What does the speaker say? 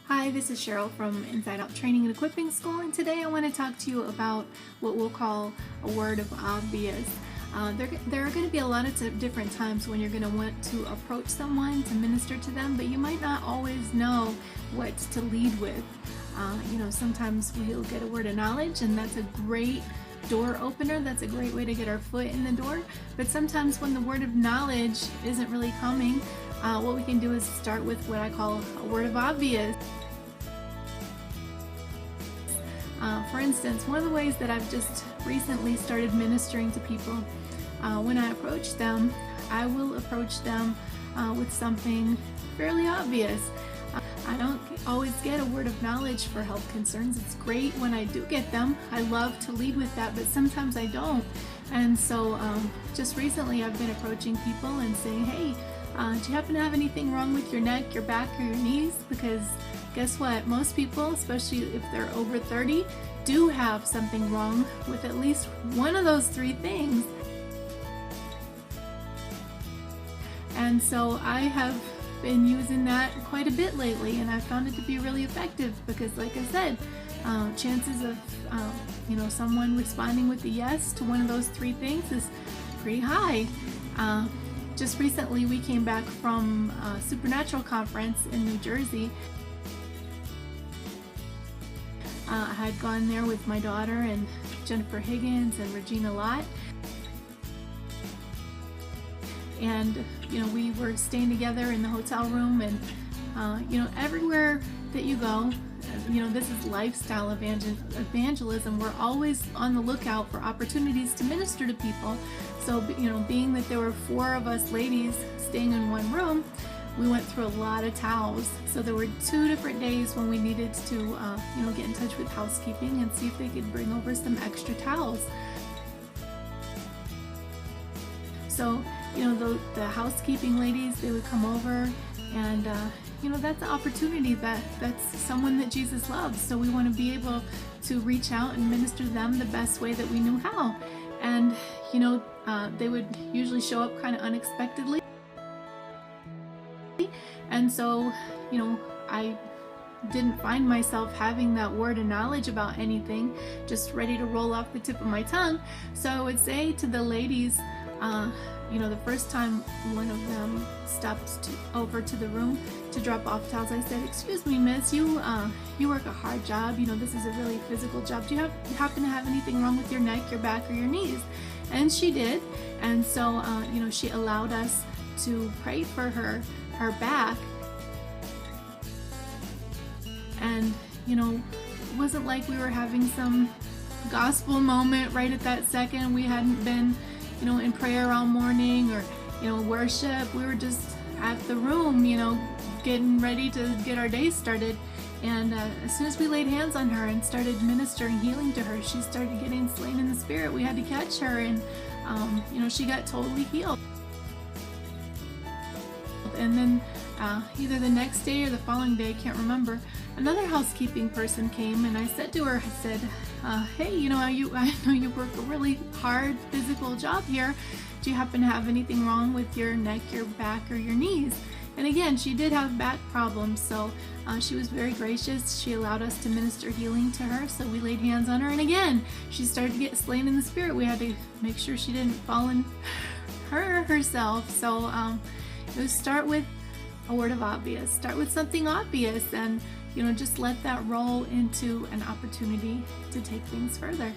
Hi, this is Cheryl from Inside Out Training and Equipping School, and today I want to talk to you about what we'll call a word of obvious. There are going to be a lot of different times when you're going to want to approach someone to minister to them, but you might not always know what to lead with. Sometimes we'll get a word of knowledge, and that's a great door opener. That's a great way to get our foot in the door. But sometimes when the word of knowledge isn't really coming, what we can do is start with what I call a word of obvious. For instance, one of the ways that I've just recently started ministering to people, when I approach them, I will approach them with something fairly obvious. I don't always get a word of knowledge for health concerns. It's great when I do get them. I love to lead with that, but sometimes I don't. And so just recently I've been approaching people and saying, hey, do you happen to have anything wrong with your neck, your back, or your knees? Because guess what? Most people, especially if they're over 30, do have something wrong with at least one of those three things. And so I have been using that quite a bit lately, and I found it to be really effective because, like I said, chances of someone responding with a yes to one of those three things is pretty high. Just recently we came back from a Supernatural conference in New Jersey. I had gone there with my daughter and Jennifer Higgins and Regina Lott. And we were staying together in the hotel room, and everywhere that you go, this is lifestyle evangelism. We're always on the lookout for opportunities to minister to people. So being that there were 4 of us ladies staying in one room, we went through a lot of towels. So there were 2 different days when we needed to get in touch with housekeeping and see if they could bring over some extra towels. So the housekeeping ladies, they would come over, and that's an opportunity that's someone that Jesus loves. So we want to be able to reach out and minister to them the best way that we knew how. And they would usually show up kind of unexpectedly. And so I didn't find myself having that word of knowledge about anything just ready to roll off the tip of my tongue. So I would say to the ladies, the first time one of them stepped over to the room to drop off towels, I said, "Excuse me, miss, you work a hard job. This is a really physical job. Do you happen to have anything wrong with your neck, your back, or your knees?" And she did. And so, she allowed us to pray for her back. And, it wasn't like we were having some gospel moment right at that second. We hadn't been in prayer all morning or, worship. We were just at the room, getting ready to get our day started. And as soon as we laid hands on her and started ministering healing to her, she started getting slain in the spirit. We had to catch her, and, she got totally healed. And then either the next day or the following day, I can't remember, another housekeeping person came, and I said to her, I said, hey, I know you work a really hard physical job here. Do you happen to have anything wrong with your neck, your back, or your knees? And again, she did have back problems, so she was very gracious. She allowed us to minister healing to her, so we laid hands on her, and again, she started to get slain in the spirit. We had to make sure she didn't fall in herself. So start with a word of obvious. Start with something obvious, and just let that roll into an opportunity to take things further.